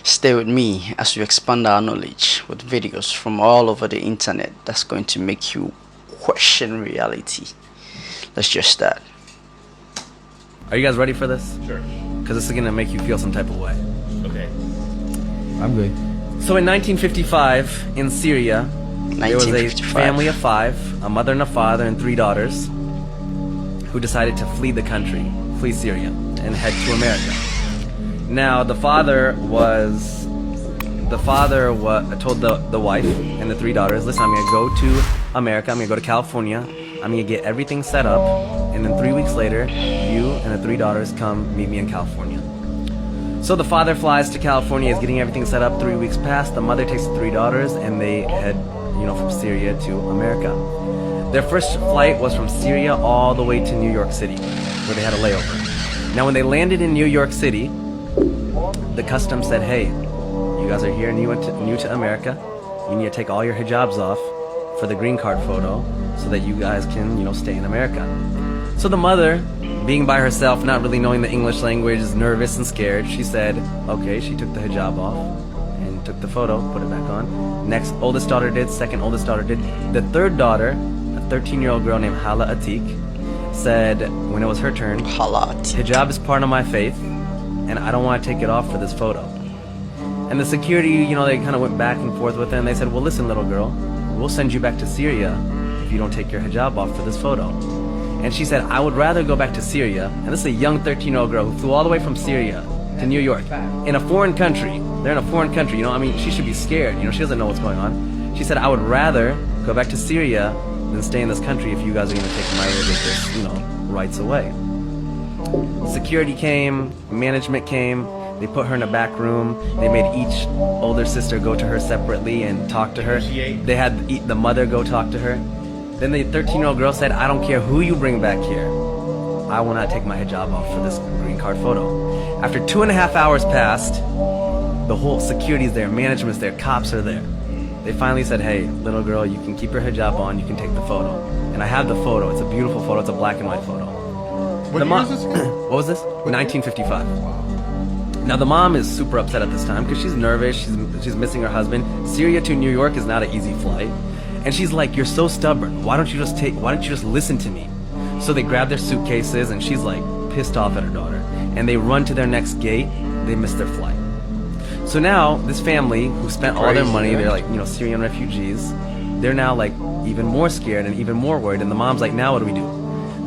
Stay with me as we expand our knowledge with videos from all over the internet that's going to make you question reality. Let's just start. Are you guys ready for this? Sure. Because this is going to make you feel some type of way. Okay. I'm good. So in 1955, in Syria, there was a 1955. family of 5, a mother and a father and 3 daughters, who decided to flee the country, flee Syria, and head to America. Now, the father told the wife and the 3 daughters, listen, I'm going to go to America, I'm going to go to California, I'm going to get everything set up, and then 3 weeks later, you and the 3 daughters come meet me in California. So the father flies to California, is getting everything set up, 3 weeks pass, the mother takes the 3 daughters, and they head, from Syria to America. Their first flight was from Syria all the way to New York City, where they had a layover. Now when they landed in New York City, the customs said, hey, you guys are here new to America, you need to take all your hijabs off for the green card photo so that you guys can, stay in America. So the mother, being by herself, not really knowing the English language, is nervous and scared. She said, okay, she took the hijab off and took the photo, put it back on. Next oldest daughter did, second oldest daughter did. The third daughter, a 13-year-old girl named Hala Atik, said when it was her turn, hijab is part of my faith, and I don't want to take it off for this photo. And the security, they kind of went back and forth with her, and they said, well, listen, little girl, we'll send you back to Syria if you don't take your hijab off for this photo. And she said, I would rather go back to Syria, and this is a young 13-year-old girl who flew all the way from Syria to New York, in a foreign country. They're in a foreign country, she should be scared, she doesn't know what's going on. She said, I would rather go back to Syria than stay in this country if you guys are going to take my religious, rights away. Security came, management came, they put her in a back room, they made each older sister go to her separately and talk to her. They had the mother go talk to her. Then the 13-year-old girl said, I don't care who you bring back here, I will not take my hijab off for this green card photo. After 2.5 hours passed, the whole security's there, management's there, cops are there. They finally said, hey, little girl, you can keep your hijab on, you can take the photo. And I have the photo, it's a beautiful photo, it's a black and white photo. What year is this again? What was this? 1955. Now the mom is super upset at this time because she's nervous, she's missing her husband. Syria to New York is not an easy flight. And she's like, you're so stubborn, why don't you just listen to me? So they grab their suitcases and she's like pissed off at her daughter. And they run to their next gate, they miss their flight. So now this family who spent all their money, they're like, Syrian refugees, they're now like even more scared and even more worried. And the mom's like, now what do we do?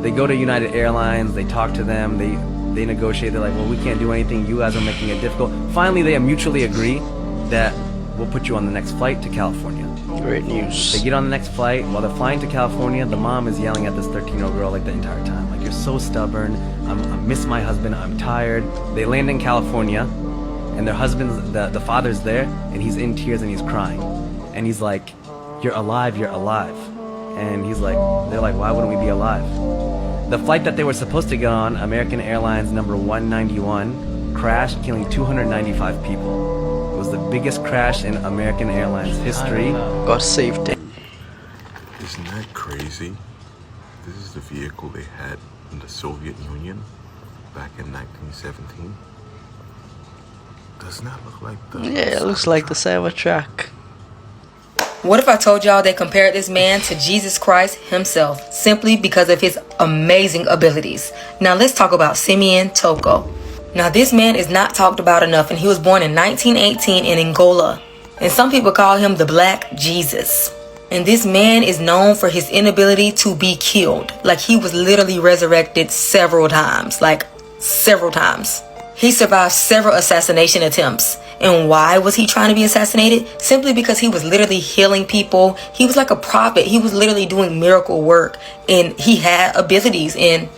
They go to United Airlines, they talk to them, they negotiate, they're like, well, we can't do anything, you guys are making it difficult. Finally, they mutually agree that we'll put you on the next flight to California. Great news. They get on the next flight. While they're flying to California, the mom is yelling at this 13-year-old girl like the entire time. Like, you're so stubborn, I miss my husband, I'm tired. They land in California, and their husband's, the father's there, and he's in tears and he's crying. And he's like, you're alive, you're alive. And they're like, why wouldn't we be alive? The flight that they were supposed to get on, American Airlines number 191, crashed, killing 295 people. It was the biggest crash in American Airlines history. God saved them. Isn't that crazy? This is the vehicle they had in the Soviet Union back in 1917. Doesn't that look like the... Yeah, it looks like the Cybertruck. What if I told y'all they compared this man to Jesus Christ himself simply because of his amazing abilities? Now let's talk about Simeon Toko. Now this man is not talked about enough, and he was born in 1918 in Angola. And some people call him the Black Jesus. And this man is known for his inability to be killed. Like, he was literally resurrected several times. He survived several assassination attempts. And why was he trying to be assassinated? Simply because he was literally healing people. He was like a prophet. He was literally doing miracle work. And he had abilities. And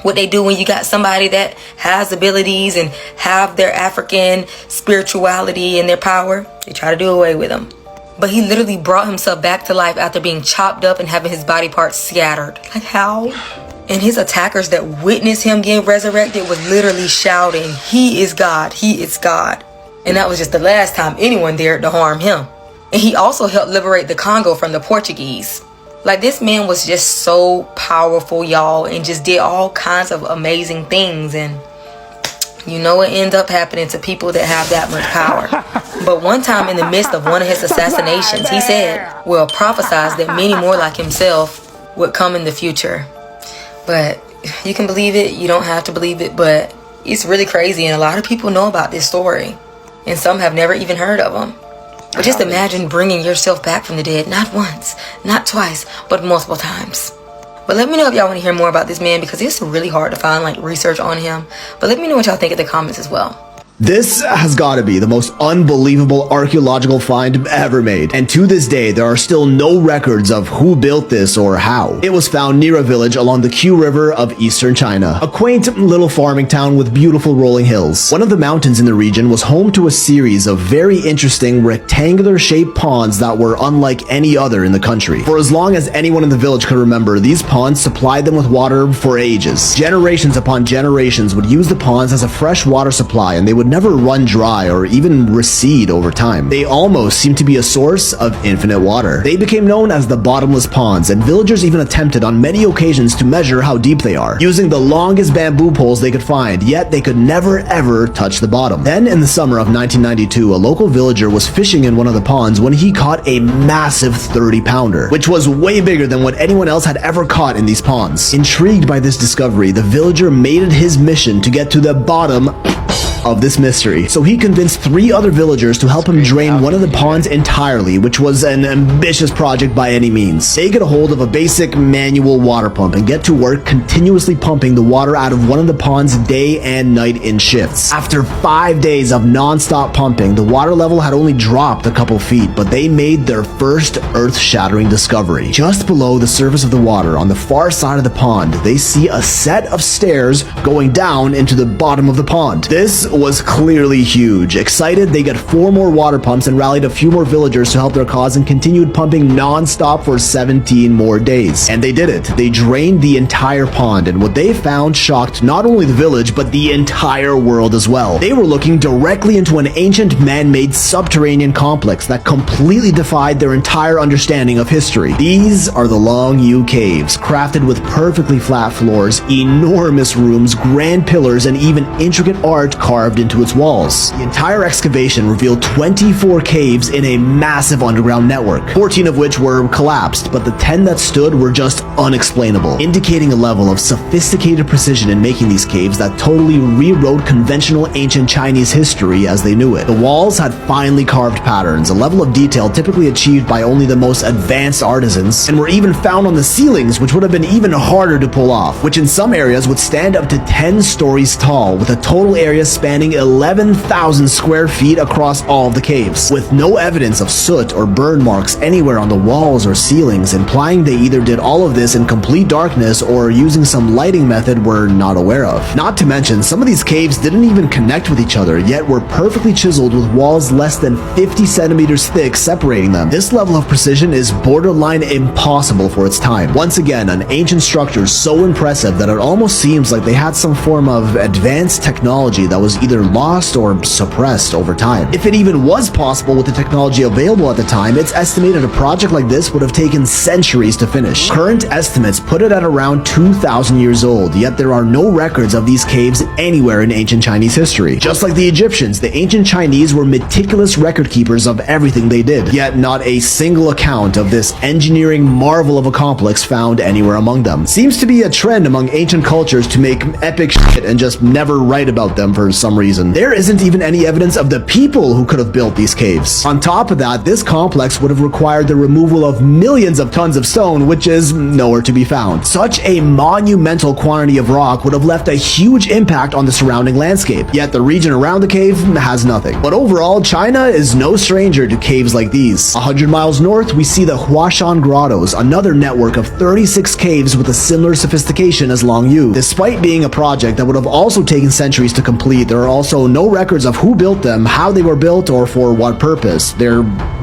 what they do when you got somebody that has abilities and have their African spirituality and their power, they try to do away with them. But he literally brought himself back to life after being chopped up and having his body parts scattered. Like, how? And his attackers that witnessed him getting resurrected was literally shouting, he is God, he is God. And that was just the last time anyone dared to harm him. And he also helped liberate the Congo from the Portuguese. Like, this man was just so powerful, y'all, and just did all kinds of amazing things. And You know what ends up happening to people that have that much power. But one time in the midst of one of his assassinations, he said, well, prophesied that many more like himself would come in the future. But you can believe it, you don't have to believe it, but it's really crazy, and a lot of people know about this story, and some have never even heard of him. But just imagine bringing yourself back from the dead, not once, not twice, but multiple times. But let me know if y'all want to hear more about this man, because it's really hard to find like research on him. But let me know what y'all think in the comments as well. This has got to be the most unbelievable archaeological find ever made, and to this day there are still no records of who built this or how. It was found near a village along the Qiu River of eastern China, a quaint little farming town with beautiful rolling hills. One of the mountains in the region was home to a series of very interesting rectangular shaped ponds that were unlike any other in the country. For as long as anyone in the village could remember, these ponds supplied them with water for ages. Generations upon generations would use the ponds as a fresh water supply, and they would never run dry or even recede over time. They almost seemed to be a source of infinite water. They became known as the bottomless ponds, and villagers even attempted on many occasions to measure how deep they are, using the longest bamboo poles they could find, yet they could never ever touch the bottom. Then in the summer of 1992, a local villager was fishing in one of the ponds when he caught a massive 30-pounder, which was way bigger than what anyone else had ever caught in these ponds. Intrigued by this discovery, the villager made it his mission to get to the bottom of this mystery. So he convinced 3 other villagers to help him drain one of the ponds entirely, which was an ambitious project by any means. They get a hold of a basic manual water pump and get to work continuously pumping the water out of one of the ponds day and night in shifts. After 5 days of non-stop pumping, the water level had only dropped a couple feet, but they made their first earth-shattering discovery. Just below the surface of the water, on the far side of the pond, they see a set of stairs going down into the bottom of the pond. This was clearly huge. Excited, they got 4 more water pumps and rallied a few more villagers to help their cause and continued pumping non-stop for 17 more days. And they did it. They drained the entire pond, and what they found shocked not only the village, but the entire world as well. They were looking directly into an ancient man-made subterranean complex that completely defied their entire understanding of history. These are the Long Yu Caves, crafted with perfectly flat floors, enormous rooms, grand pillars, and even intricate art carved into its walls. The entire excavation revealed 24 caves in a massive underground network, 14 of which were collapsed, but the 10 that stood were just unexplainable, indicating a level of sophisticated precision in making these caves that totally rewrote conventional ancient Chinese history as they knew it. The walls had finely carved patterns, a level of detail typically achieved by only the most advanced artisans, and were even found on the ceilings, which would have been even harder to pull off, which in some areas would stand up to 10 stories tall, with a total area spanning 11,000 square feet across all of the caves, with no evidence of soot or burn marks anywhere on the walls or ceilings, implying they either did all of this in complete darkness or using some lighting method we're not aware of. Not to mention, some of these caves didn't even connect with each other, yet were perfectly chiseled with walls less than 50 centimeters thick separating them. This level of precision is borderline impossible for its time. Once again, an ancient structure so impressive that it almost seems like they had some form of advanced technology that was either lost or suppressed over time. If it even was possible with the technology available at the time, it's estimated a project like this would have taken centuries to finish. Current estimates put it at around 2,000 years old, yet there are no records of these caves anywhere in ancient Chinese history. Just like the Egyptians, the ancient Chinese were meticulous record keepers of everything they did, yet not a single account of this engineering marvel of a complex found anywhere among them. Seems to be a trend among ancient cultures to make epic shit and just never write about them for some reason. There isn't even any evidence of the people who could have built these caves. On top of that, this complex would have required the removal of millions of tons of stone, which is nowhere to be found. Such a monumental quantity of rock would have left a huge impact on the surrounding landscape, yet the region around the cave has nothing. But overall, China is no stranger to caves like these. 100 miles north, we see the Huashan Grottos, another network of 36 caves with a similar sophistication as Long Yu. Despite being a project that would have also taken centuries to complete, there are also no records of who built them, how they were built, or for what purpose. They're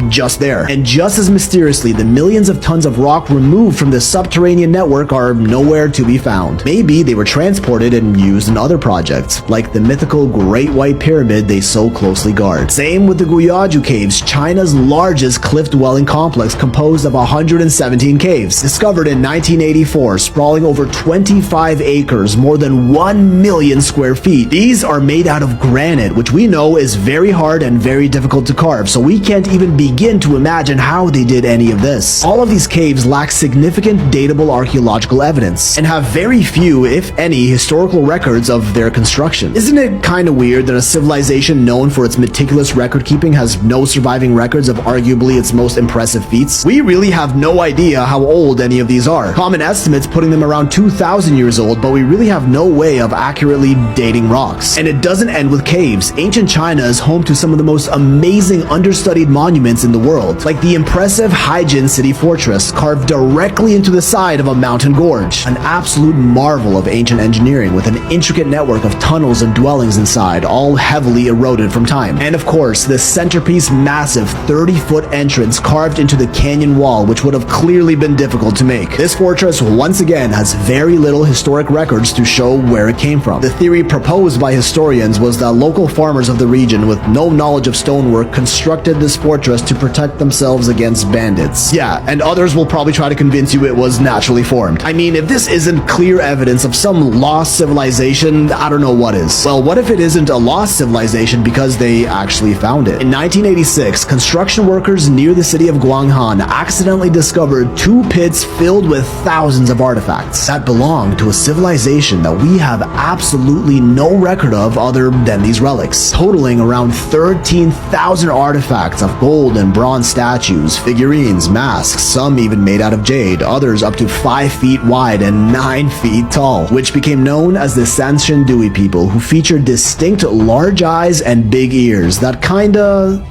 just there. And just as mysteriously, the millions of tons of rock removed from this subterranean network are nowhere to be found. Maybe they were transported and used in other projects, like the mythical Great White Pyramid they so closely guard. Same with the Guyaju Caves, China's largest cliff-dwelling complex composed of 117 caves. Discovered in 1984, sprawling over 25 acres, more than 1 million square feet. These are made out of granite, which we know is very hard and very difficult to carve, so we can't even begin to imagine how they did any of this. All of these caves lack significant datable archaeological evidence, and have very few, if any, historical records of their construction. Isn't it kind of weird that a civilization known for its meticulous record keeping has no surviving records of arguably its most impressive feats? We really have no idea how old any of these are. Common estimates putting them around 2,000 years old, but we really have no way of accurately dating rocks. And it doesn't end with caves. Ancient China is home to some of the most amazing understudied monuments in the world, like the impressive Haijin City Fortress, carved directly into the side of a mountain gorge. An absolute marvel of ancient engineering, with an intricate network of tunnels and dwellings inside, all heavily eroded from time. And of course, the centerpiece massive 30-foot entrance carved into the canyon wall, which would have clearly been difficult to make. This fortress once again has very little historic records to show where it came from. The theory proposed by historians was that local farmers of the region with no knowledge of stonework constructed this fortress to protect themselves against bandits. Yeah, and others will probably try to convince you it was naturally formed. I mean, if this isn't clear evidence of some lost civilization, I don't know what is. Well, what if it isn't a lost civilization because they actually found it? In 1986, construction workers near the city of Guanghan accidentally discovered 2 pits filled with thousands of artifacts that belong to a civilization that we have absolutely no record of other than these relics, totaling around 13,000 artifacts of gold and bronze statues, figurines, masks, some even made out of jade, others up to 5 feet wide and 9 feet tall, which became known as the Sanshin-Dui people, who featured distinct large eyes and big ears that kinda...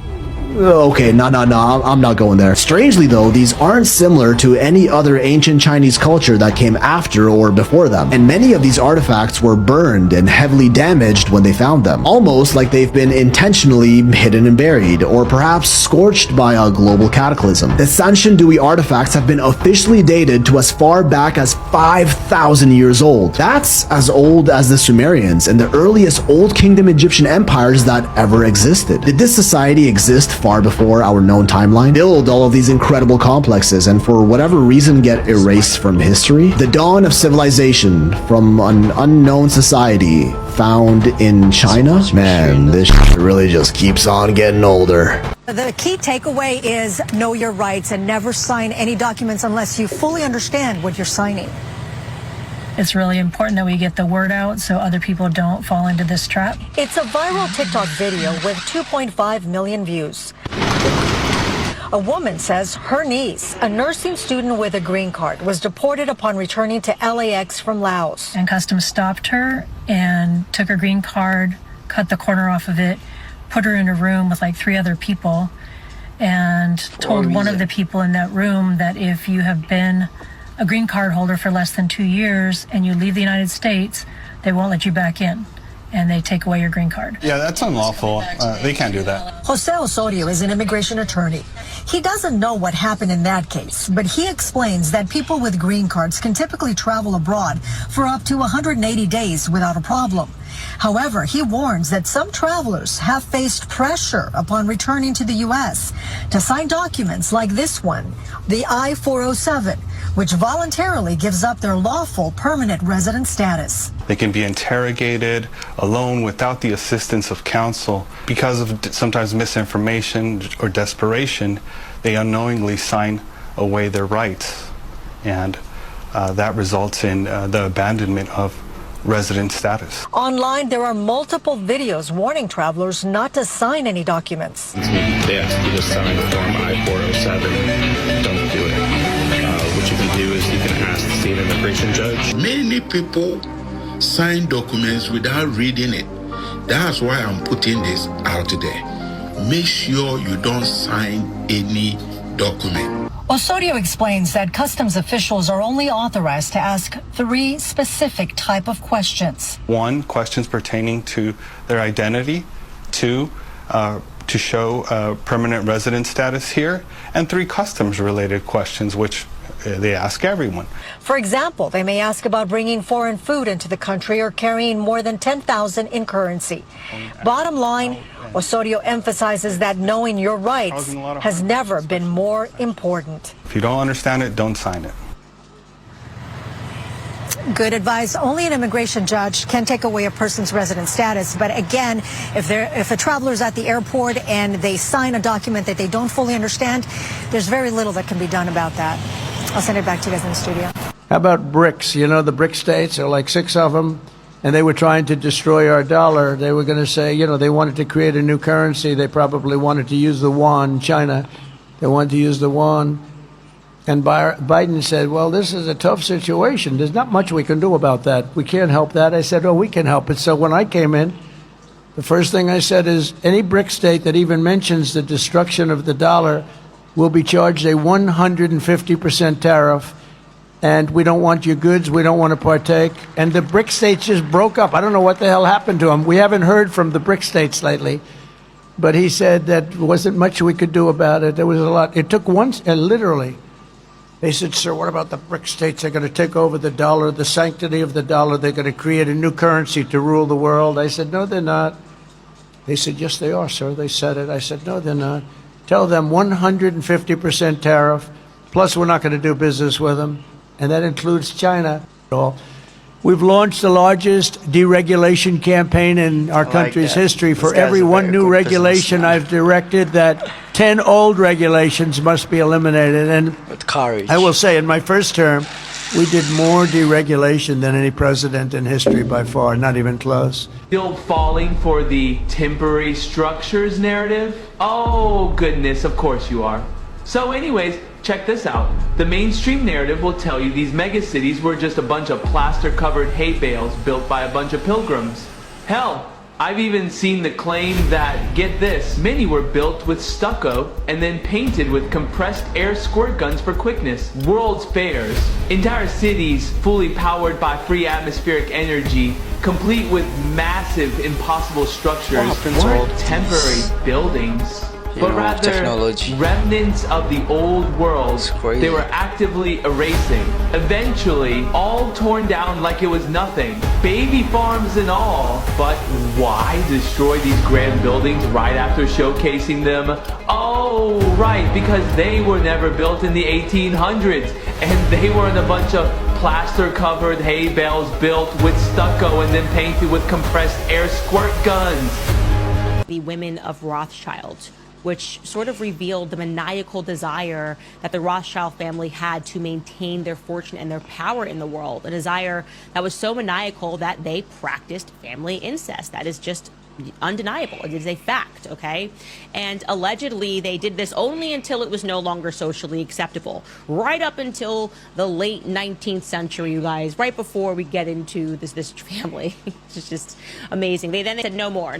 Okay, no, I'm not going there. Strangely though, these aren't similar to any other ancient Chinese culture that came after or before them, and many of these artifacts were burned and heavily damaged when they found them, almost like they've been intentionally hidden and buried, or perhaps scorched by a global cataclysm. The Sanshin-Dui artifacts have been officially dated to as far back as 5,000 years old. That's as old as the Sumerians and the earliest Old Kingdom Egyptian empires that ever existed. Did this society exist far before our known timeline, build all of these incredible complexes, and for whatever reason get erased from history? The dawn of civilization from an unknown society found in China? Man, this shit really just keeps on getting older. The key takeaway is know your rights and never sign any documents unless you fully understand what you're signing. It's really important that we get the word out so other people don't fall into this trap. It's a viral TikTok video with 2.5 million views. A woman says her niece, a nursing student with a green card, was deported upon returning to LAX from Laos. And Customs stopped her and took her green card, cut the corner off of it, put her in a room with like 3 other people, and told one of the people in that room that if you have been a green card holder for less than 2 years and you leave the United States, they won't let you back in, and they take away your green card. Yeah, that's unlawful. They can't do that. Jose Osorio is an immigration attorney. He doesn't know what happened in that case, but he explains that people with green cards can typically travel abroad for up to 180 days without a problem. However, he warns that some travelers have faced pressure upon returning to the U.S. to sign documents like this one, the I-407, which voluntarily gives up their lawful permanent resident status. They can be interrogated alone without the assistance of counsel. Because of sometimes misinformation or desperation, they unknowingly sign away their rights, and that results in the abandonment of resident status. Online, there are multiple videos warning travelers not to sign any documents. They ask you to sign the form I-407. Don't do it. What you can do is you can ask the state immigration judge. Many people sign documents without reading it. That's why I'm putting this out today. Make sure you don't sign any document. Osorio explains that customs officials are only authorized to ask 3 specific type of questions. 1, questions pertaining to their identity. 2, to show permanent resident status here, and 3 customs-related questions, which they ask everyone. For example, they may ask about bringing foreign food into the country or carrying more than 10,000 in currency. Bottom line, Osorio emphasizes that knowing your rights has never been more important. If you don't understand it, don't sign it. Good advice. Only an immigration judge can take away a person's resident status. But again, if a traveler's at the airport and they sign a document that they don't fully understand, there's very little that can be done about that. I'll send it back to you guys in the studio. How about BRICS? You know, the BRIC states, there are like 6 of them, and they were trying to destroy our dollar. They were going to say, you know, they wanted to create a new currency. They probably wanted to use the yuan. China, they wanted to use the yuan. And Biden said, well, this is a tough situation. There's not much we can do about that. We can't help that. I said, oh, we can help it. So when I came in, the first thing I said is any BRIC state that even mentions the destruction of the dollar will be charged a 150% tariff. And we don't want your goods. We don't want to partake. And the BRIC states just broke up. I don't know what the hell happened to them. We haven't heard from the BRIC states lately. But he said that wasn't much we could do about it. There was a lot. It took once, literally. They said, sir, what about the BRIC states? They're going to take over the dollar, the sanctity of the dollar. They're going to create a new currency to rule the world. I said, no, they're not. They said, yes, they are, sir. They said it. I said, no, they're not. Tell them 150% tariff, plus we're not going to do business with them. And that includes China. We've launched the largest deregulation campaign in our country's history. For every one new regulation, I've directed that 10 old regulations must be eliminated. And with courage, I will say, in my first term, we did more deregulation than any president in history by far, not even close. Still falling for the temporary structures narrative? Oh, goodness, of course you are. So anyways, check this out. The mainstream narrative will tell you these megacities were just a bunch of plaster-covered hay bales built by a bunch of pilgrims. Hell, I've even seen the claim that, get this, many were built with stucco and then painted with compressed air squirt guns for quickness. World's fairs, entire cities fully powered by free atmospheric energy, complete with massive impossible structures, weren't temporary buildings. But rather, technology, remnants of the old world they were actively erasing. Eventually, all torn down like it was nothing. Baby farms and all. But why destroy these grand buildings right after showcasing them? Oh, right, because they were never built in the 1800s. And they were in a bunch of plaster-covered hay bales built with stucco and then painted with compressed air squirt guns. The women of Rothschild, which sort of revealed the maniacal desire that the Rothschild family had to maintain their fortune and their power in the world. A desire that was so maniacal that they practiced family incest. That is just undeniable. It is a fact, okay? And allegedly, they did this only until it was no longer socially acceptable. Right up until the late 19th century, you guys, right before we get into this family. It's just amazing. They said no more.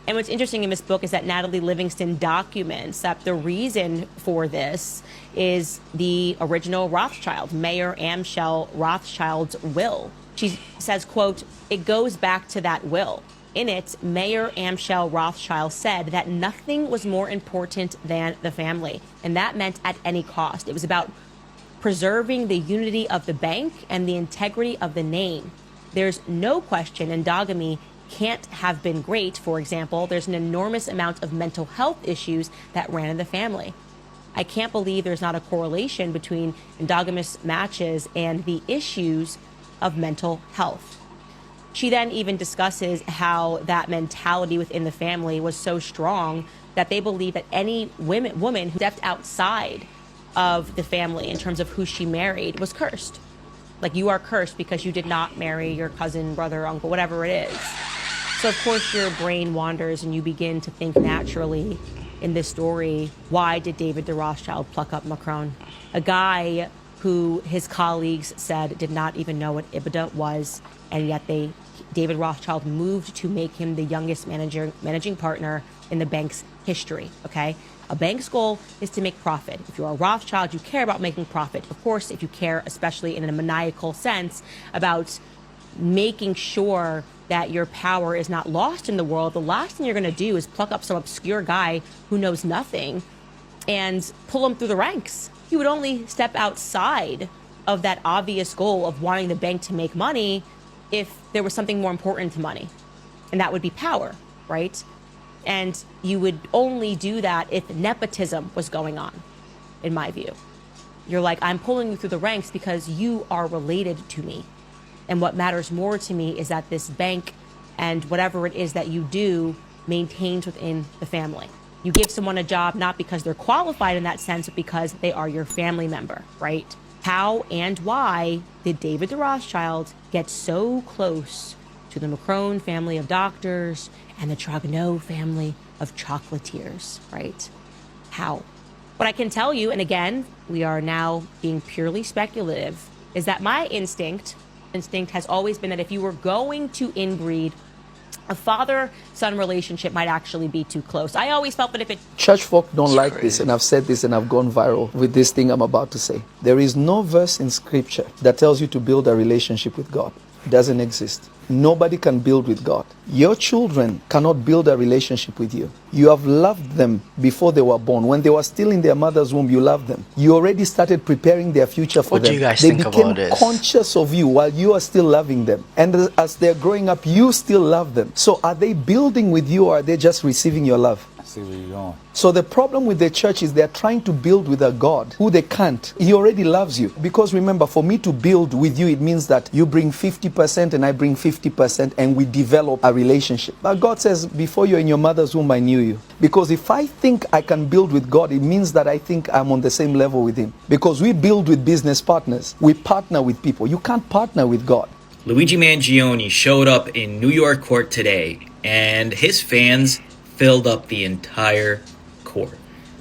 And what's interesting in this book is that Natalie Livingston documents that the reason for this is the original Rothschild, Mayer Amschel Rothschild's will. She says, quote, it goes back to that will. In it, Mayer Amschel Rothschild said that nothing was more important than the family, and that meant at any cost. It was about preserving the unity of the bank and the integrity of the name. There's no question endogamy can't have been great. For example, there's an enormous amount of mental health issues that ran in the family. I can't believe there's not a correlation between endogamous matches and the issues of mental health. She then even discusses how that mentality within the family was so strong that they believe that any woman who stepped outside of the family in terms of who she married was cursed. Like, you are cursed because you did not marry your cousin, brother, uncle, whatever it is. So, of course, your brain wanders and you begin to think naturally in this story, why did David de Rothschild pluck up Macron? A guy who his colleagues said did not even know what EBITDA was, and yet David Rothschild moved to make him the youngest managing partner in the bank's history, okay? A bank's goal is to make profit. If you're a Rothschild, you care about making profit. Of course, if you care, especially in a maniacal sense, about making sure that your power is not lost in the world, the last thing you're going to do is pluck up some obscure guy who knows nothing and pull him through the ranks. You would only step outside of that obvious goal of wanting the bank to make money if there was something more important to money, and that would be power, right? And you would only do that if nepotism was going on, in my view. You're like, I'm pulling you through the ranks because you are related to me. And what matters more to me is that this bank and whatever it is that you do maintains within the family. You give someone a job not because they're qualified in that sense, but because they are your family member, right? How and why did David de Rothschild get so close to the Macron family of doctors and the Trogneux family of chocolatiers, right? How? What I can tell you, and again, we are now being purely speculative, is that my instinct has always been that if you were going to inbreed, a father-son relationship might actually be too close. I always felt that if it... Church folk don't like this, and I've said this and I've gone viral with this thing I'm about to say. There is no verse in scripture that tells you to build a relationship with God. It doesn't exist. Nobody can build with God. Your children cannot build a relationship with you. You have loved them before they were born. When they were still in their mother's womb, you loved them. You already started preparing their future for them. What do you guys they think became about this? conscious of you while you are still loving them. And as they're growing up, you still love them. So are they building with you, or are they just receiving your love? I see where you're going. So the problem with the church is they're trying to build with a God who they can't. He already loves you. Because remember, for me to build with you, it means that you bring 50% and I bring 50% and we develop a relationship. But God says, before you're in your mother's womb, I knew you. Because if I think I can build with God, it means that I think I'm on the same level with Him. Because we build with business partners. We partner with people. You can't partner with God. Luigi Mangione showed up in New York court today, and his fans filled up the entire court.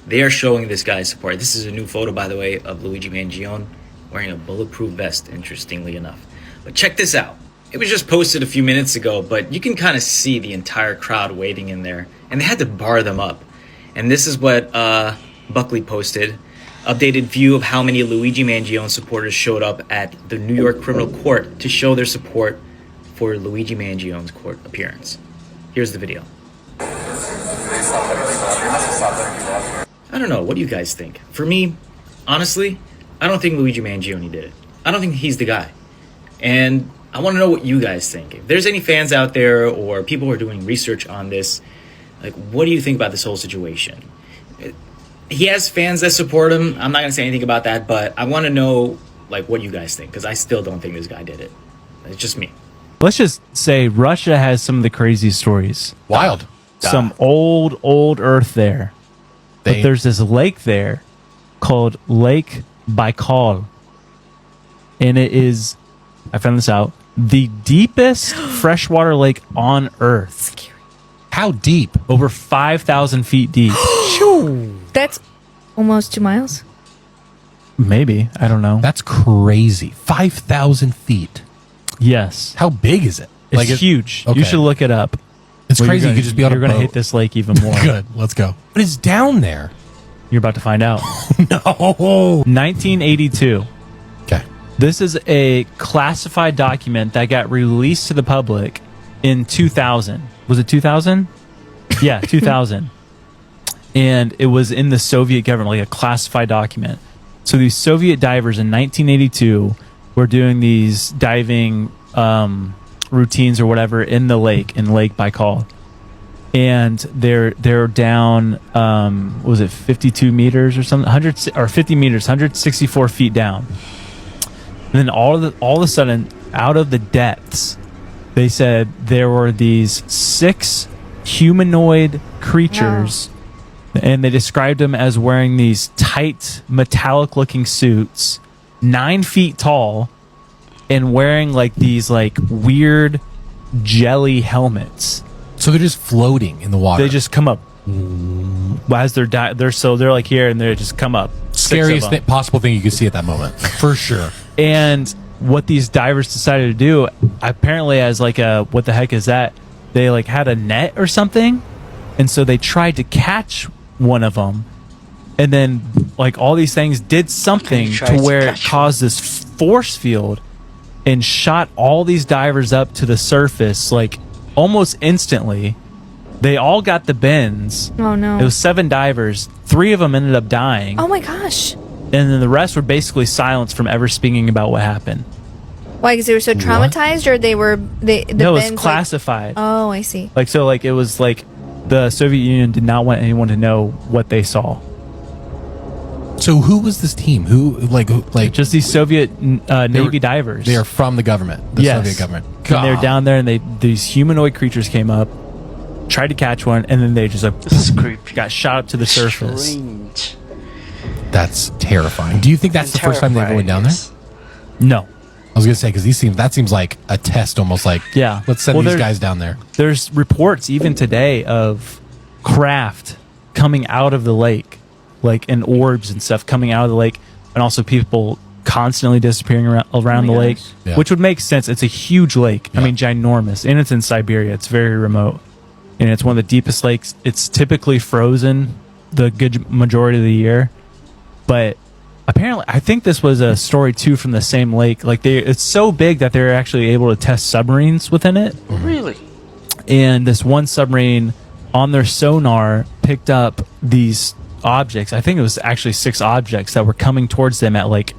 They are showing this guy's support. This is a new photo, by the way, of Luigi Mangione wearing a bulletproof vest, interestingly enough. But check this out. It was just posted a few minutes ago, but you can kind of see the entire crowd waiting in there, and they had to bar them up. And this is what Buckley posted. Updated view of how many Luigi Mangione supporters showed up at the New York Criminal Court to show their support for Luigi Mangione's court appearance. Here's the video. I don't know. What do you guys think? For me, honestly, I don't think Luigi Mangione did it. I don't think he's the guy. And I want to know what you guys think. If there's any fans out there or people who are doing research on this, like, what do you think about this whole situation? He has fans that support him. I'm not going to say anything about that, but I want to know, like, what you guys think, because I still don't think this guy did it. It's just me. Let's just say Russia has some of the craziest stories. Wild. Some old Earth there. But there's this lake there called Lake Baikal. And it is, I found this out, the deepest freshwater lake on Earth. How deep? Over 5,000 feet deep. That's almost 2 miles. Maybe. I don't know. That's crazy. 5,000 feet. Yes. How big is it? It's huge. Okay. You should look it up. It's crazy. You could just be on a boat. You're going to hate this lake even more. Good. Let's go. What is down there? You're about to find out. No. 1982. Okay. This is a classified document that got released to the public in 2000. Was it 2000? Yeah, 2000. And it was in the Soviet government, like a classified document. So these Soviet divers in 1982 were doing these diving routines or whatever in the lake, in Lake Baikal. And they're down, was it 52 meters or something? 50 meters, 164 feet down. And then all of a sudden, out of the depths, they said there were these 6 humanoid creatures. Wow. And they described them as wearing these tight, metallic-looking suits, 9 feet tall, and wearing like these like weird jelly helmets. So they're just floating in the water. They just come up as they're they're like here, and they just come up. Scariest possible thing you could see at that moment, for sure. And what these divers decided to do, apparently, as like a what the heck is that? They like had a net or something, and so they tried to catch one of them, and then like all these things did something to where it caused this force field and shot all these divers up to the surface like almost instantly. They all got the bends. Oh no. It was 7 divers. 3 of them ended up dying. Oh my gosh. And then the rest were basically silenced from ever speaking about what happened. Why? Because they were so traumatized, or they were the No, it was bends, classified. Oh, I see. Like so, like it was like the Soviet Union did not want anyone to know what they saw. So who was this team? Who like just these Soviet Navy divers? They are from the government, the Soviet government. And they were down there, and these humanoid creatures came up, tried to catch one, and then they just like got shot up to the surface. Strange. That's terrifying. Do you think that's the first time they ever went down there? No. I was gonna say because that seems like a test, almost like let's send these guys down there. There's reports even today of craft coming out of the lake, like in orbs and stuff coming out of the lake, and also people constantly disappearing around the lake, which would make sense. It's a huge lake. I mean, ginormous, and it's in Siberia. It's very remote, and it's one of the deepest lakes. It's typically frozen the good majority of the year, but apparently, I think this was a story too from the same lake. Like it's so big that they're actually able to test submarines within it. Really? And this one submarine on their sonar picked up these objects. I think it was actually 6 objects that were coming towards them at like,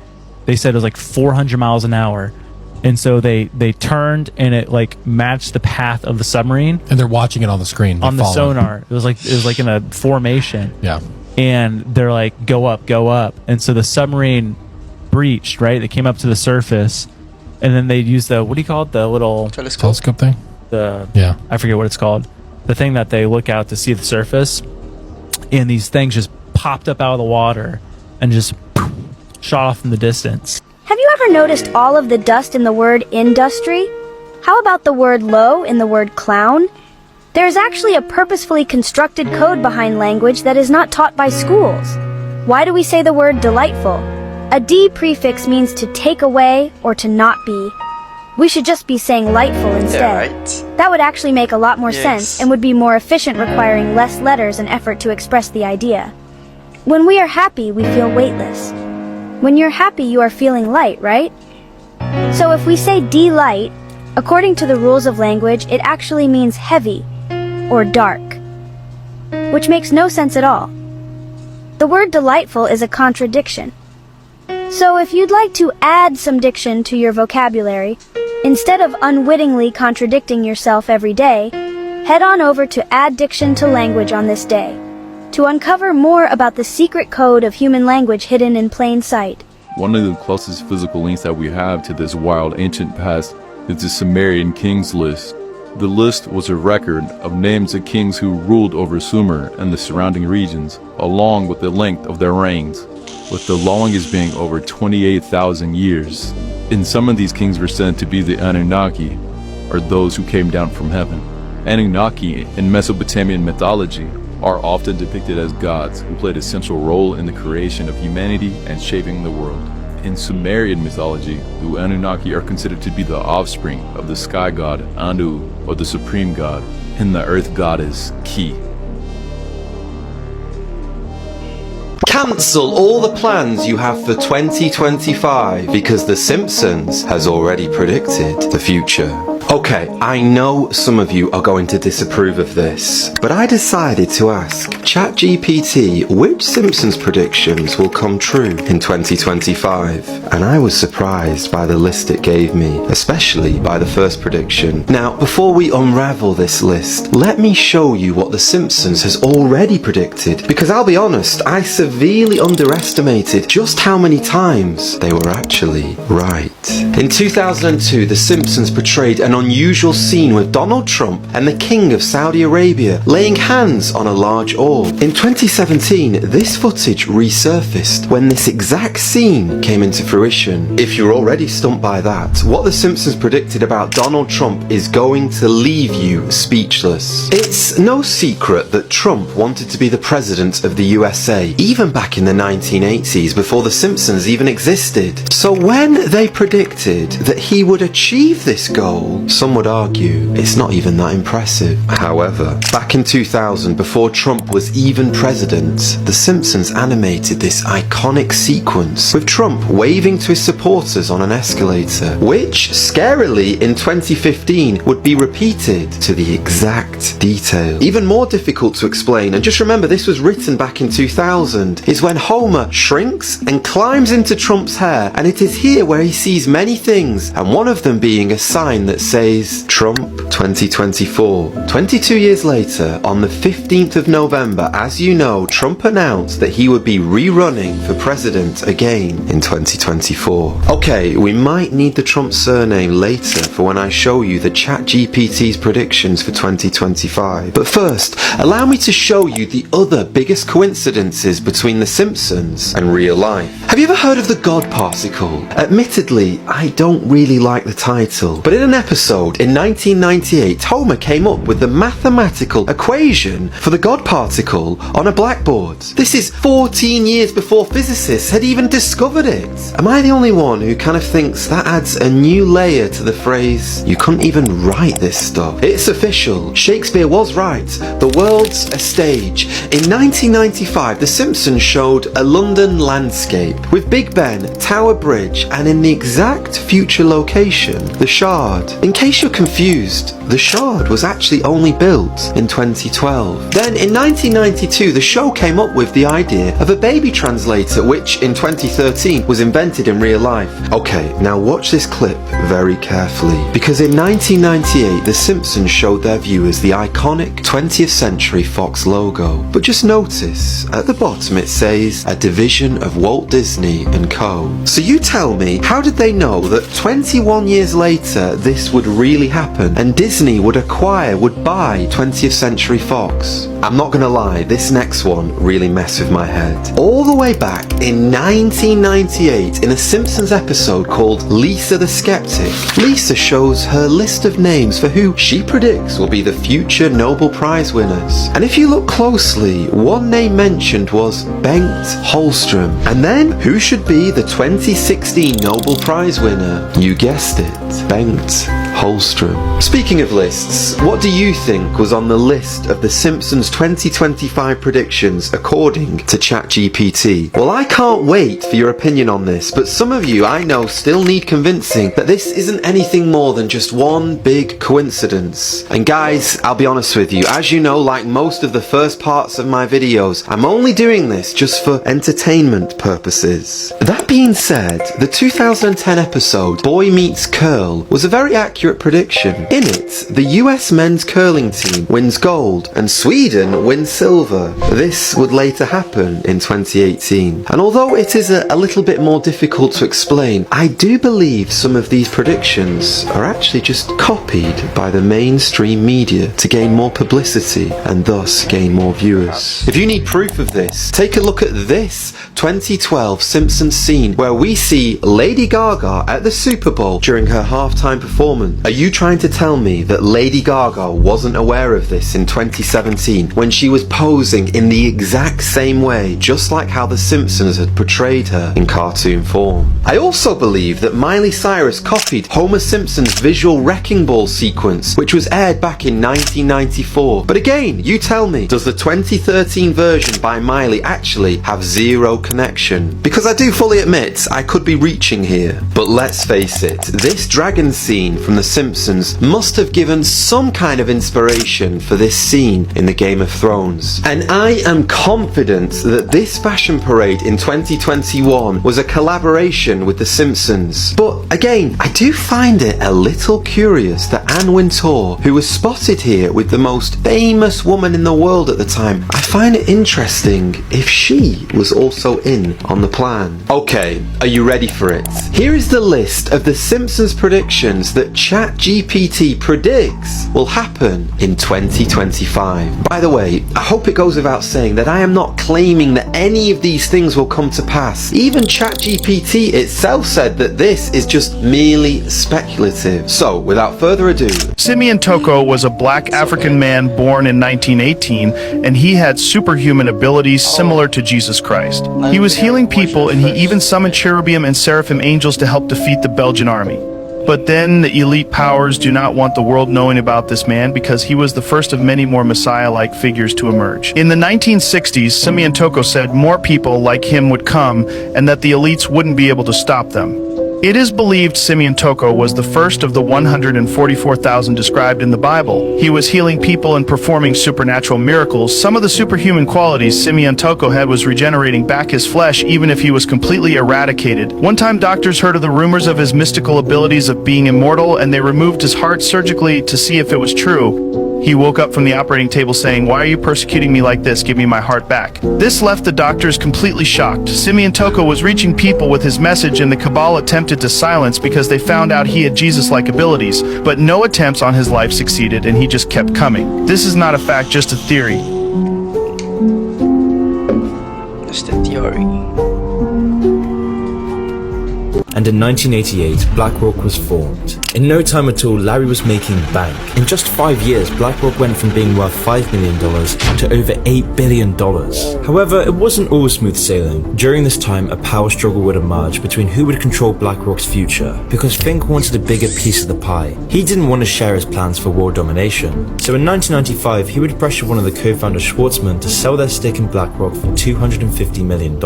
they said it was like 400 miles an hour. And so they turned and it like matched the path of the submarine. And they're watching it on the screen. On the sonar. It was like in a formation. Yeah. And they're like, go up. And so the submarine breached, right? They came up to the surface, and then they used the, what do you call it? The little telescope thing? I forget what it's called. The thing that they look out to see the surface. And these things just popped up out of the water and just shot off in the distance. Have you ever noticed all of the dust in the word industry? How about the word low in the word clown? There is actually a purposefully constructed code behind language that is not taught by schools. Why do we say the word delightful? A D prefix means to take away or to not be. We should just be saying lightful instead. Yeah, right. That would actually make a lot more sense and would be more efficient, requiring less letters and effort to express the idea. When we are happy, we feel weightless. When you're happy, you are feeling light, right? So if we say delight, according to the rules of language, it actually means heavy or dark, which makes no sense at all. The word delightful is a contradiction. So if you'd like to add some diction to your vocabulary, instead of unwittingly contradicting yourself every day, head on over to Add Diction to Language on this day to uncover more about the secret code of human language hidden in plain sight. One of the closest physical links that we have to this wild ancient past is the Sumerian kings list. The list was a record of names of kings who ruled over Sumer and the surrounding regions, along with the length of their reigns, with the longest being over 28,000 years. And some of these kings were said to be the Anunnaki, or those who came down from heaven. Anunnaki in Mesopotamian mythology are often depicted as gods who played a central role in the creation of humanity and shaping the world. In Sumerian mythology, the Anunnaki are considered to be the offspring of the sky god Anu, or the supreme god, and the earth goddess Ki. Cancel all the plans you have for 2025 because The Simpsons has already predicted the future. Okay, I know some of you are going to disapprove of this, but I decided to ask ChatGPT which Simpsons predictions will come true in 2025, and I was surprised by the list it gave me, especially by the first prediction. Now, before we unravel this list, let me show you what The Simpsons has already predicted, because I'll be honest, I severely underestimated just how many times they were actually right. In 2002, The Simpsons portrayed an unusual scene with Donald Trump and the King of Saudi Arabia laying hands on a large orb. In 2017, this footage resurfaced when this exact scene came into fruition. If you're already stumped by that, what The Simpsons predicted about Donald Trump is going to leave you speechless. It's no secret that Trump wanted to be the president of the USA, even back in the 1980s, before The Simpsons even existed. So when they predicted that he would achieve this goal, some would argue it's not even that impressive. However, back in 2000, before Trump was even president, The Simpsons animated this iconic sequence with Trump waving to his supporters on an escalator, which, scarily, in 2015 would be repeated to the exact detail. Even more difficult to explain, and just remember this was written back in 2000, is when Homer shrinks and climbs into Trump's hair, and it is here where he sees many things, and one of them being a sign that says Trump 2024. 22 years later, on the 15th of November, as you know, Trump announced that he would be rerunning for president again in 2024. Okay, we might need the Trump surname later for when I show you the ChatGPT's predictions for 2025. But first, allow me to show you the other biggest coincidences between The Simpsons and real life. Have you ever heard of the God particle? Admittedly, I don't really like the title, but in an episode in 1998, Homer came up with the mathematical equation for the God particle on a blackboard. This is 14 years before physicists had even discovered it. Am I the only one who kind of thinks that adds a new layer to the phrase, you couldn't even write this stuff? It's official. Shakespeare was right. The world's a stage. In 1995, The Simpsons showed a London landscape with Big Ben, Tower Bridge, and in the exact future location, the Shard. In case you're confused, the Shard was actually only built in 2012. Then in 1992, the show came up with the idea of a baby translator, which in 2013 was invented in real life. Okay, now watch this clip very carefully, because in 1998, The Simpsons showed their viewers the iconic 20th Century Fox logo. But just notice, at the bottom it says, a division of Walt Disney & Co. So you tell me, how did they know that 21 years later this would really happen and Disney would buy 20th Century Fox? I'm not gonna lie, this next one really messed with my head. All the way back in 1998, in a Simpsons episode called Lisa the Skeptic, Lisa shows her list of names for who she predicts will be the future Nobel Prize winners. And if you look closely, one name mentioned was Bengt Holmstrom. And then, who should be the 2016 Nobel Prize winner? You guessed it, Bengt Holmstrom. Speaking of lists, what do you think was on the list of The Simpsons 2025 predictions according to ChatGPT? Well, I can't wait for your opinion on this, but some of you I know still need convincing that this isn't anything more than just one big coincidence. And guys, I'll be honest with you, as you know, like most of the first parts of my videos, I'm only doing this just for entertainment purposes. That being said, the 2010 episode Boy Meets Curl was a very accurate prediction. In it, the US men's curling team wins gold and Sweden wins silver. This would later happen in 2018. And although it is a little bit more difficult to explain, I do believe some of these predictions are actually just copied by the mainstream media to gain more publicity and thus gain more viewers. If you need proof of this, take a look at this 2012 Simpsons scene where we see Lady Gaga at the Super Bowl during her halftime performance. Are you trying to tell me that Lady Gaga wasn't aware of this in 2017 when she was posing in the exact same way, just like how The Simpsons had portrayed her in cartoon form? I also believe that Miley Cyrus copied Homer Simpson's visual wrecking ball sequence, which was aired back in 1994. But again, you tell me, does the 2013 version by Miley actually have zero connection? Because I do fully admit I could be reaching here. But let's face it, this dragon scene from The Simpsons must have given some kind of inspiration for this scene in the Game of Thrones. And I am confident that this fashion parade in 2021 was a collaboration with The Simpsons. But again, I do find it a little curious that Anne Wintour, who was spotted here with the most famous woman in the world at the time, I find it interesting if she was also in on the plan. Okay, are you ready for it? Here is the list of The Simpsons predictions that ChatGPT predicts will happen in 2025. By the way, I hope it goes without saying that I am not claiming that any of these things will come to pass. Even ChatGPT itself said that this is just merely speculative. So, without further ado, Simeon Toko was a black African man born in 1918, and he had superhuman abilities similar to Jesus Christ. He was healing people, and he even summoned cherubim and seraphim angels to help defeat the Belgian army. But then the elite powers do not want the world knowing about this man because he was the first of many more Messiah-like figures to emerge. In the 1960s, Simeon Toko said more people like him would come and that the elites wouldn't be able to stop them. It is believed Simeon Toko was the first of the 144,000 described in the Bible. He was healing people and performing supernatural miracles. Some of the superhuman qualities Simeon Toko had was regenerating back his flesh even if he was completely eradicated. One time doctors heard of the rumors of his mystical abilities of being immortal and they removed his heart surgically to see if it was true. He woke up from the operating table saying, "Why are you persecuting me like this? Give me my heart back." This left the doctors completely shocked. Simeon Toko was reaching people with his message and the cabal attempted to silence because they found out he had Jesus-like abilities, but no attempts on his life succeeded and he just kept coming. This is not a fact, just a theory. Just a theory. And in 1988, BlackRock was formed. In no time at all, Larry was making bank. In just 5 years, BlackRock went from being worth $5 million to over $8 billion. However, it wasn't all smooth sailing. During this time, a power struggle would emerge between who would control BlackRock's future, because Fink wanted a bigger piece of the pie. He didn't want to share his plans for world domination. So in 1995, he would pressure one of the co-founders, Schwartzman, to sell their stake in BlackRock for $250 million.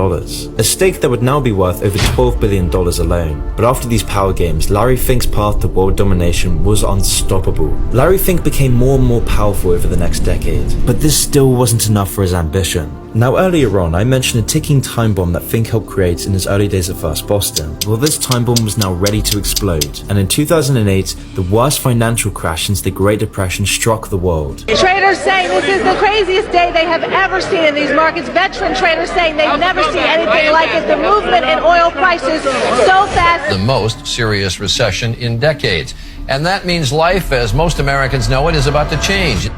A stake that would now be worth over $12 billion alone. But after these power games, Larry Fink's path to world domination was unstoppable. Larry Fink became more and more powerful over the next decade, but this still wasn't enough for his ambition. Now earlier on, I mentioned a ticking time bomb that Fink helped create in his early days at First Boston. Well, this time bomb was now ready to explode, and in 2008, the worst financial crash since the Great Depression struck the world. Traders say this is the craziest day they have ever seen in these markets. Veteran traders saying they've never seen anything like it. The movement in oil prices so fast. The most serious recession in decades. And that means life, as most Americans know it, is about to change.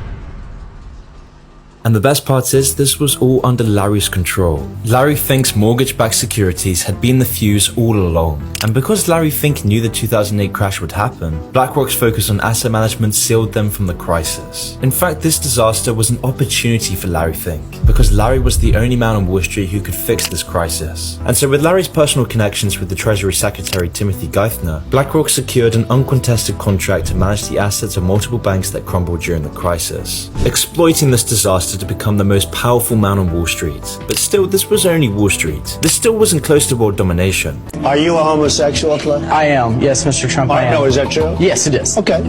And the best part is, this was all under Larry's control. Larry Fink's mortgage-backed securities had been the fuse all along. And because Larry Fink knew the 2008 crash would happen, BlackRock's focus on asset management sealed them from the crisis. In fact, this disaster was an opportunity for Larry Fink, because Larry was the only man on Wall Street who could fix this crisis. And so with Larry's personal connections with the Treasury Secretary Timothy Geithner, BlackRock secured an uncontested contract to manage the assets of multiple banks that crumbled during the crisis, exploiting this disaster to become the most powerful man on Wall Street. But still, this was only Wall Street. This still wasn't close to world domination. Are you a homosexual, Clay? I am. Yes, Mr. Trump, I am. No, is that true? Yes, it is. Okay.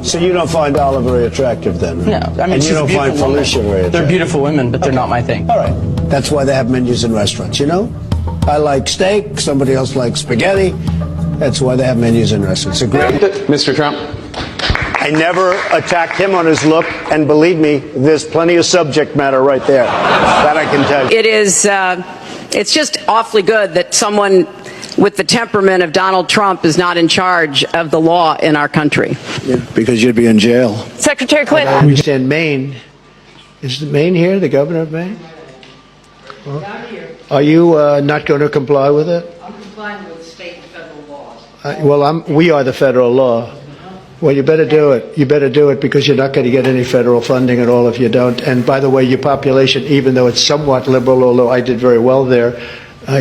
So you don't find Dollar very attractive then? No. I mean, and you don't find Felicia very attractive? They're beautiful women, but they're not my thing. All right. That's why they have menus in restaurants, you know? I like steak, somebody else likes spaghetti. That's why they have menus in restaurants. Agree? Mr. Trump. I never attacked him on his look, and believe me, there's plenty of subject matter right there. That I can tell you. It is, it's just awfully good that someone with the temperament of Donald Trump is not in charge of the law in our country. Yeah, because you'd be in jail. Secretary Clinton. I understand Maine. Is Maine here, the governor of Maine? Well, are you not going to comply with it? I'm complying with state and federal laws. We are the federal law. Well, you better do it. You better do it because you're not going to get any federal funding at all if you don't. And by the way, your population, even though it's somewhat liberal, although I did very well there,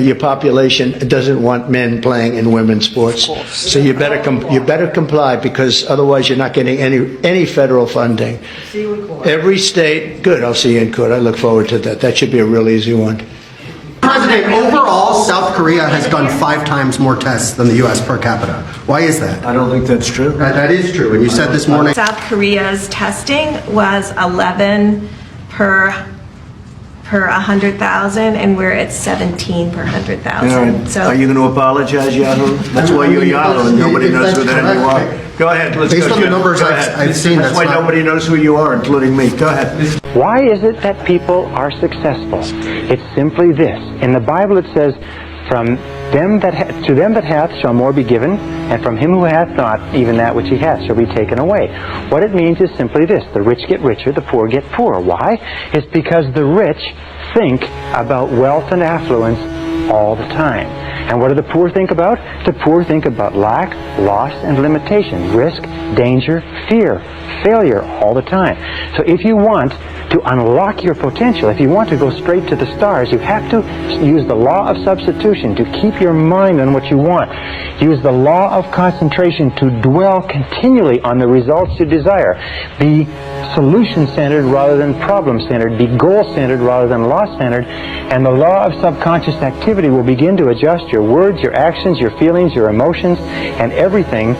your population doesn't want men playing in women's sports. So you better comply because otherwise you're not getting any federal funding. See you in court. Every state, good. I'll see you in court. I look forward to that. That should be a real easy one. President, overall, South Korea has done 5 times more tests than the U.S. per capita. Why is that? I don't think that's true. That is true, and you said this morning. South Korea's testing was 11 per 100,000, and we're at 17 per 100,000. So are you going to apologize, Yahoo? That's why you're Yahoo, and nobody knows who the hell you are. Go ahead, let's Based go. on the numbers I've seen, that's why nobody knows who you are, including me. Go ahead. Why is it that people are successful? It's simply this. In the Bible it says, "From them that to them that hath shall more be given, and from him who hath not, even that which he hath shall be taken away." What it means is simply this: the rich get richer, the poor get poorer. Why? It's because the rich think about wealth and affluence all the time. And what do the poor think about? The poor think about lack, loss, and limitation, risk, danger, fear, failure all the time. So if you want to unlock your potential, if you want to go straight to the stars, you have to use the law of substitution to keep your mind on what you want. Use the law of concentration to dwell continually on the results you desire. Be solution-centered rather than problem-centered. Be goal-centered rather than loss-centered. And the law of subconscious activity will begin to adjust your words, your actions, your feelings, your emotions, and everything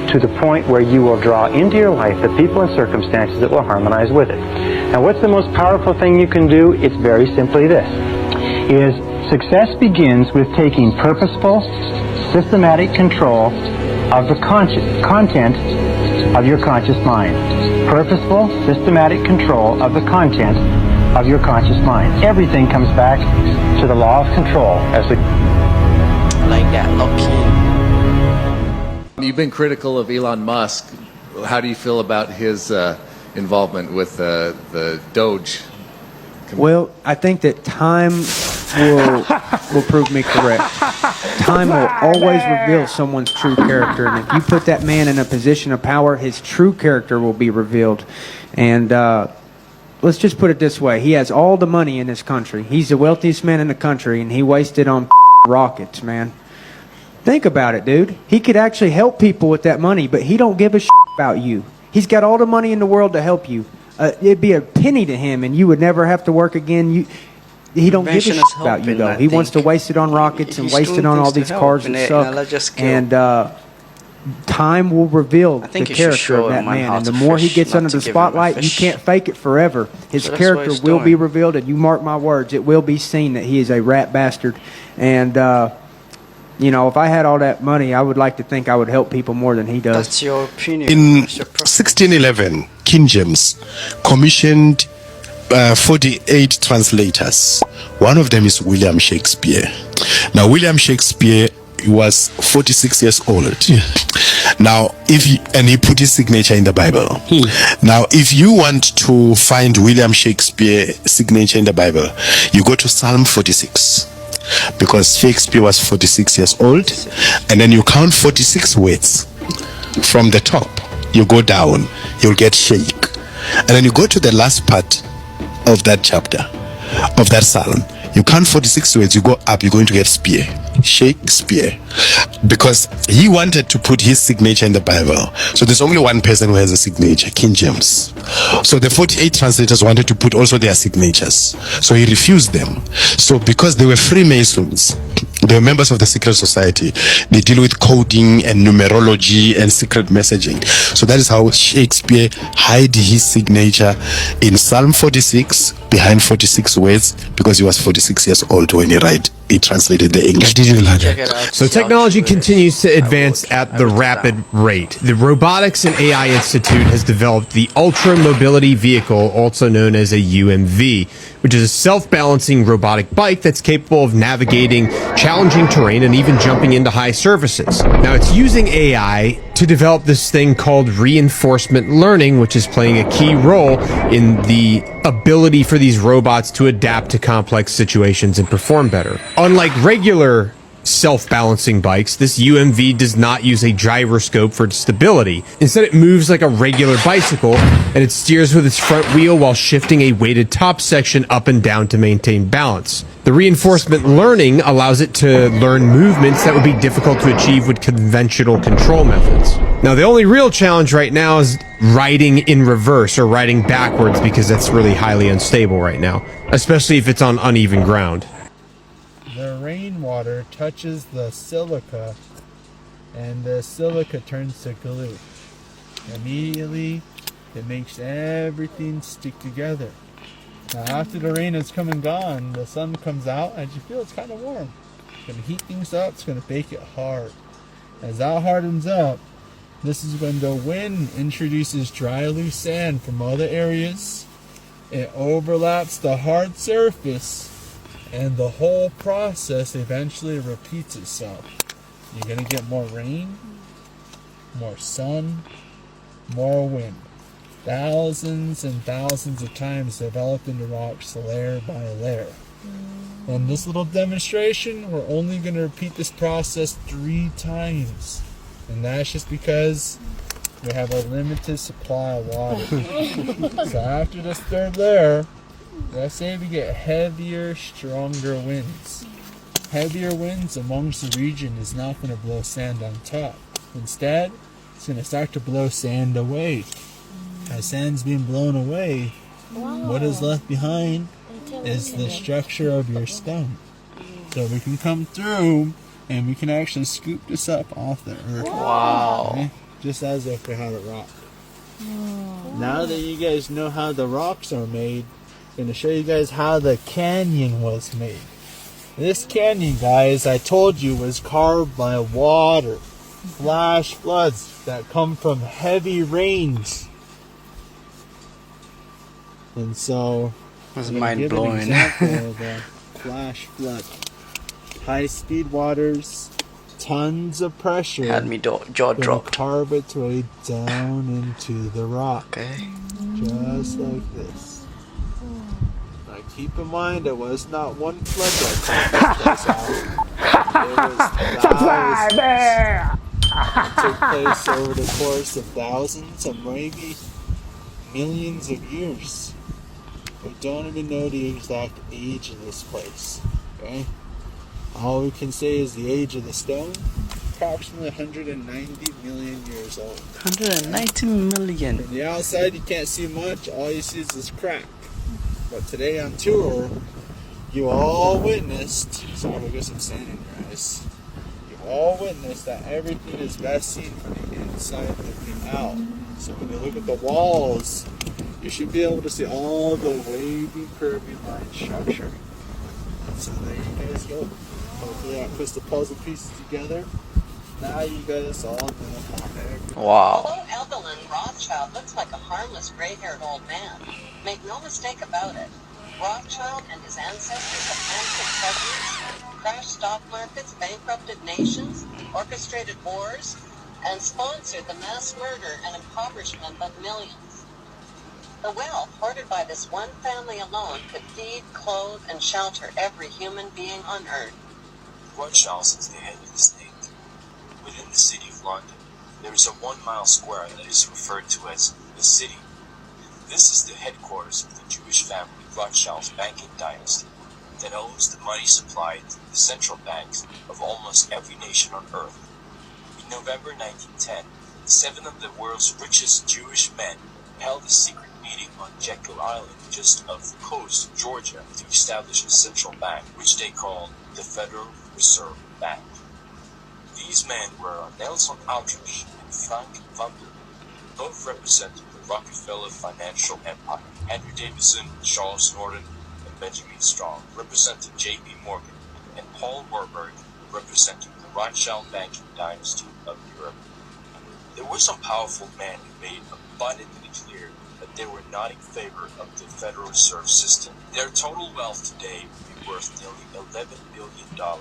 to the point where you will draw into your life the people and circumstances that will harmonize with it. Now, what's the most powerful thing you can do? It's very simply this, is success begins with taking purposeful, systematic control of the content of your conscious mind. Purposeful, systematic control of the content of your conscious mind. Everything comes back to the law of control as we... I like that, lock-in. You've been critical of Elon Musk. How do you feel about his involvement with the Doge? Well, I think that time will prove me correct. Time will always reveal someone's true character, and if you put that man in a position of power, his true character will be revealed. And let's just put it this way. He has all the money in this country. He's the wealthiest man in the country, and he wasted on rockets, man. Think about it, dude. He could actually help people with that money, but he don't give a about you. He's got all the money in the world to help you. It'd be a penny to him, and you would never have to work again. He don't give a shit about you, though. He wants to waste it on rockets and waste it on all these cars and stuff. And time will reveal the character of that man. And the more he gets under the spotlight, you can't fake it forever. His character will be revealed, and you mark my words, it will be seen that he is a rat bastard. And you know, if I had all that money, I would like to think I would help people more than he does. That's your opinion. In 1611, King James commissioned 48 translators. One of them is William Shakespeare. Now, William Shakespeare was 46 years old. Now, and he put his signature in the Bible. Now, if you want to find William Shakespeare's signature in the Bible, you go to Psalm 46. Because Shakespeare was 46 years old, and then you count 46 words from the top. You go down, you'll get shake. And then you go to the last part of that chapter, of that psalm. You count 46 words, you go up, you're going to get spear. Shakespeare. Because he wanted to put his signature in the Bible. So there's only one person who has a signature, King James. So the 48 translators wanted to put also their signatures. So he refused them. So because they were Freemasons, they were members of the secret society, they deal with coding and numerology and secret messaging. So that is how Shakespeare hid his signature in Psalm 46 behind 46 words, because he was 46 years old when he translated the English. So technology continues to advance at the rapid rate. The Robotics and AI Institute has developed the Ultra Mobility Vehicle, also known as a UMV, which is a self-balancing robotic bike that's capable of navigating challenging terrain and even jumping into high surfaces. Now, it's using AI to develop this thing called reinforcement learning, which is playing a key role in the ability for these robots to adapt to complex situations and perform better. Unlike regular self-balancing bikes, this UMV does not use a gyroscope for stability. Instead, it moves like a regular bicycle, and it steers with its front wheel while shifting a weighted top section up and down to maintain balance. The reinforcement learning allows it to learn movements that would be difficult to achieve with conventional control methods. Now, the only real challenge right now is riding in reverse or riding backwards, because that's really highly unstable right now, especially if it's on uneven ground. The rainwater touches the silica, and the silica turns to glue. Immediately, it makes everything stick together. Now, after the rain has come and gone, the sun comes out, and you feel it's kind of warm. It's going to heat things up, it's going to bake it hard. As that hardens up, this is when the wind introduces dry, loose sand from other areas. It overlaps the hard surface, and the whole process eventually repeats itself. You're going to get more rain, more sun, more wind. Thousands and thousands of times developed into rocks layer by layer. In this little demonstration, we're only going to repeat this process 3 times. And that's just because we have a limited supply of water. So after this 3rd layer, let's say we get heavier, stronger winds. Heavier winds amongst the region is not going to blow sand on top. Instead, it's going to start to blow sand away. As sand's being blown away, what is left behind is the structure of your stone. So we can come through and we can actually scoop this up off the earth. Wow. Okay? Just as if we had a rock. Now that you guys know how the rocks are made, I'm going to show you guys how the canyon was made. This canyon, guys, I told you, was carved by water, flash floods that come from heavy rains. And so, that's I'm mind give an blowing. example of a flash flood. High speed waters, tons of pressure. Had me jaw dropped. Carve its way down into the rock. Okay. Just like this. Now keep in mind, it was not one flood that carved this place out. It was thousands. It took place over the course of thousands and maybe millions of years. We don't even know the exact age of this place. Okay? All we can say is the age of the stone, approximately 190 million years old. 190 million. From the outside, you can't see much. All you see is this crack. But today on tour, you all witnessed. Sorry, we'll get some sand in your eyes. You all witnessed that everything is best seen from the inside looking out. So when you look at the walls, you should be able to see all the wavy, curvy line structure. So there you guys go. Hopefully that puts the puzzle pieces together. Now you guys all know how everything. Wow. Although Evelyn Rothschild looks like a harmless gray-haired old man, make no mistake about it, Rothschild and his ancestors have handpicked presidents, crashed stock markets, bankrupted nations, orchestrated wars, and sponsored the mass murder and impoverishment of millions. The wealth hoarded by this one family alone could feed, clothe, and shelter every human being on earth. Rothschilds is the head of the state. Within the city of London, there is a 1 mile square that is referred to as the city. This is the headquarters of the Jewish family Rothschild's banking dynasty that owns the money supplied to the central banks of almost every nation on earth. In November 1910, 7 of the world's richest Jewish men held a secret meeting on Jekyll Island just off the coast of Georgia to establish a central bank, which they called the Federal Reserve Bank. These men were Nelson Aldrich and Frank Wandel, both representing the Rockefeller financial empire. Andrew Davidson, Charles Norton, and Benjamin Strong representing J.P. Morgan, and Paul Warburg representing the Rothschild banking dynasty of Europe. There were some powerful men who made abundantly clear that they were not in favor of the Federal Reserve System. Their total wealth today would be worth nearly $11 billion.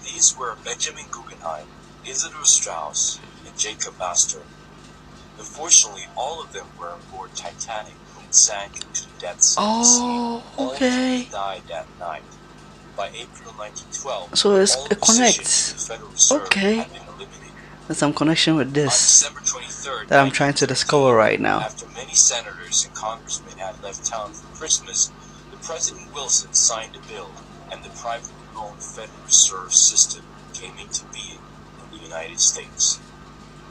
These were Benjamin Guggenheim, Isidor Straus, and Jacob Astor. Unfortunately, all of them were aboard Titanic when it sank into the depths of the sea. Oh, All okay. died that night. By April 1912, So it's all it positions in connects. the Federal Reserve Okay. had been eliminated. There's some connection with this December 23rd, that I'm trying to discover right now. after many senators and congressmen had left town for Christmas, the President Wilson signed a bill, and the privately owned Federal Reserve System came into being in the United States.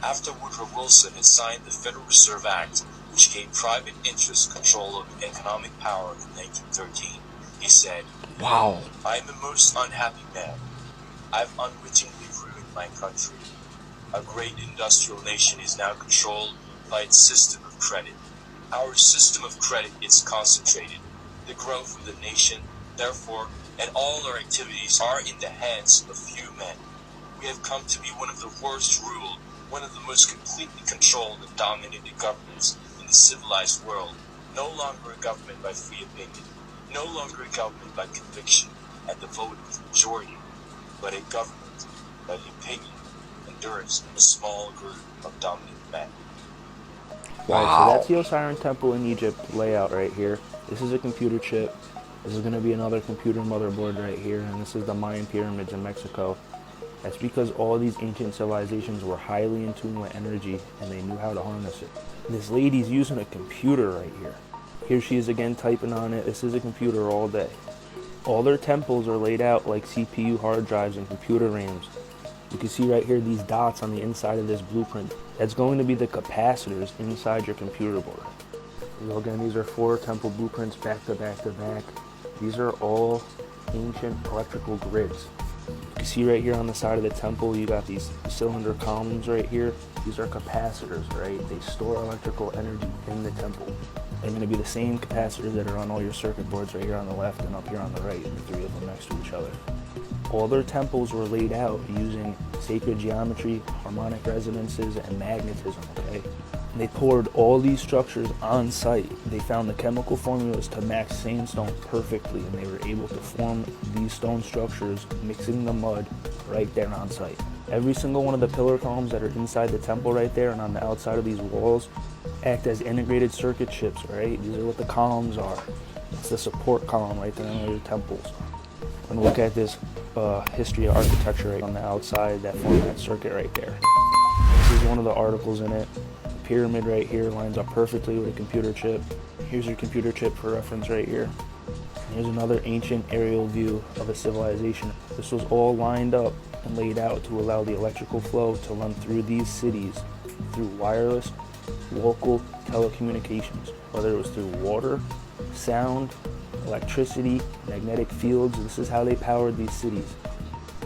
After Woodrow Wilson had signed the Federal Reserve Act, which gave private interests control of economic power in 1913, he said, Wow. I am a most unhappy man. I've unwittingly ruined my country. A great industrial nation is now controlled by its system of credit. Our system of credit is concentrated. The growth of the nation, therefore, and all our activities are in the hands of few men. We have come to be one of the worst ruled, one of the most completely controlled and dominated governments in the civilized world. No longer a government by free opinion, no longer a government by conviction and the vote of the majority, but a government by the opinion and endurance of a small group of dominant men. Alright, so that's the Osiris Temple in Egypt layout right here. This is a computer chip. This is going to be another computer motherboard right here, and this is the Mayan pyramids in Mexico. That's because all these ancient civilizations were highly in tune with energy and they knew how to harness it. This lady's using a computer right here. Here she is again typing on it. This is a computer all day. All their temples are laid out like CPU hard drives and computer RAMs. You can see right here these dots on the inside of this blueprint. That's going to be the capacitors inside your computer board. So again, these are 4 temple blueprints back to back to back. These are all ancient electrical grids. You can see right here on the side of the temple, you got these cylinder columns right here. These are capacitors, right? They store electrical energy in the temple. They're going to be the same capacitors that are on all your circuit boards right here on the left and up here on the right, the 3 of them next to each other. All their temples were laid out using sacred geometry, harmonic resonances, and magnetism, okay? And they poured all these structures on site. They found the chemical formulas to match sandstone perfectly, and they were able to form these stone structures, mixing the mud right there on site. Every single one of the pillar columns that are inside the temple right there and on the outside of these walls act as integrated circuit chips, right? These are what the columns are. It's the support column right there on your temples. And look at this history of architecture right on the outside that formed that circuit right there. This is one of the articles in it. The pyramid right here lines up perfectly with a computer chip. Here's your computer chip for reference right here. Here's another ancient aerial view of a civilization. This was all lined up and laid out to allow the electrical flow to run through these cities through wireless, local telecommunications, whether it was through water, sound, electricity, magnetic fields. This is how they powered these cities.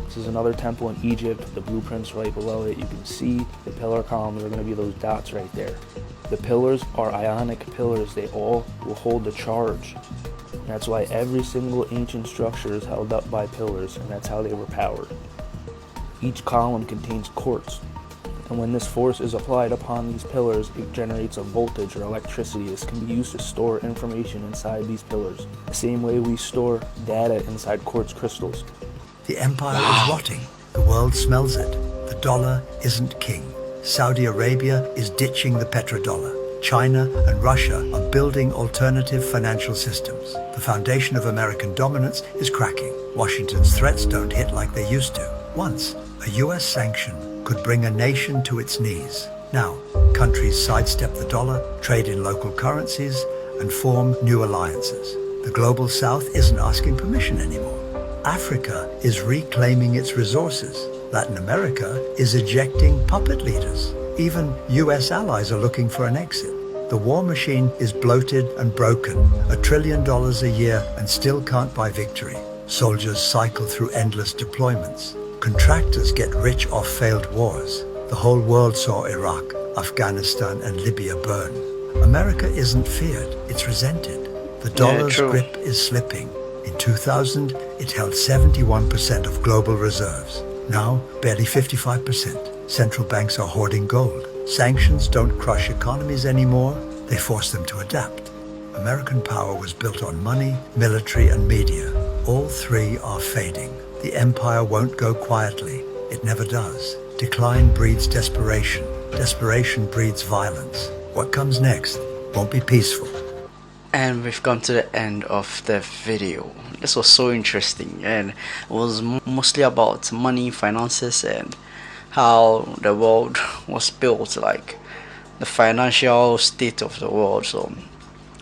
This is another temple in Egypt. The blueprints right below it. You can see the pillar columns are going to be those dots right there. The pillars are ionic pillars. They all will hold the charge. And that's why every single ancient structure is held up by pillars, and that's how they were powered. Each column contains quartz, and when this force is applied upon these pillars, it generates a voltage or electricity. This can be used to store information inside these pillars, the same way we store data inside quartz crystals. The empire is rotting. The world smells it. The dollar isn't king. Saudi Arabia is ditching the petrodollar. China and Russia are building alternative financial systems. The foundation of American dominance is cracking. Washington's threats don't hit like they used to. Once, a US sanction could bring a nation to its knees. Now, countries sidestep the dollar, trade in local currencies, and form new alliances. The global south isn't asking permission anymore. Africa is reclaiming its resources. Latin America is ejecting puppet leaders. Even US allies are looking for an exit. The war machine is bloated and broken, $1 trillion a year, and still can't buy victory. Soldiers cycle through endless deployments. Contractors get rich off failed wars. The whole world saw Iraq, Afghanistan, and Libya burn. America isn't feared, it's resented. The dollar's grip is slipping. In 2000, it held 71% of global reserves. Now, barely 55%. Central banks are hoarding gold. Sanctions don't crush economies anymore, they force them to adapt. American power was built on money, military, and media. All 3 are fading. The empire won't go quietly. It never does. Decline breeds desperation. Desperation breeds violence. What comes next won't be peaceful. And we've come to the end of the video. This was so interesting, and it was mostly about money, finances, and how the world was built, like the financial state of the world. So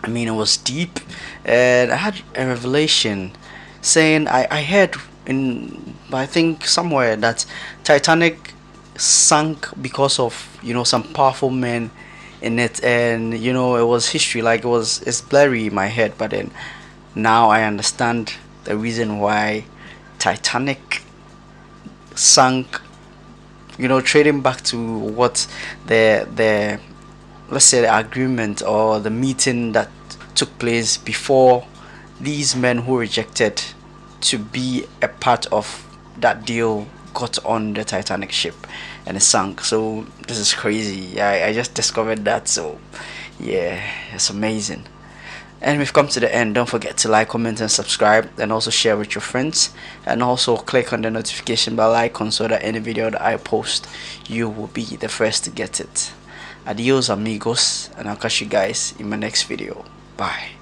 I mean, it was deep, and I had a revelation saying I heard I think somewhere that Titanic sank because of, you know, some powerful men in it, and you know, it was history, like it's blurry in my head, but then now I understand the reason why Titanic sank, you know, trading back to what the let's say the agreement or the meeting that took place before these men who rejected to be a part of that deal got on the Titanic ship and it sank. So this is crazy. I just discovered that, so yeah, it's amazing. And we've come to the end. Don't forget to like, comment, and subscribe, and also share with your friends, and also click on the notification bell icon so that any video that I post, you will be the first to get it. Adios amigos, and I'll catch you guys in my next video. Bye.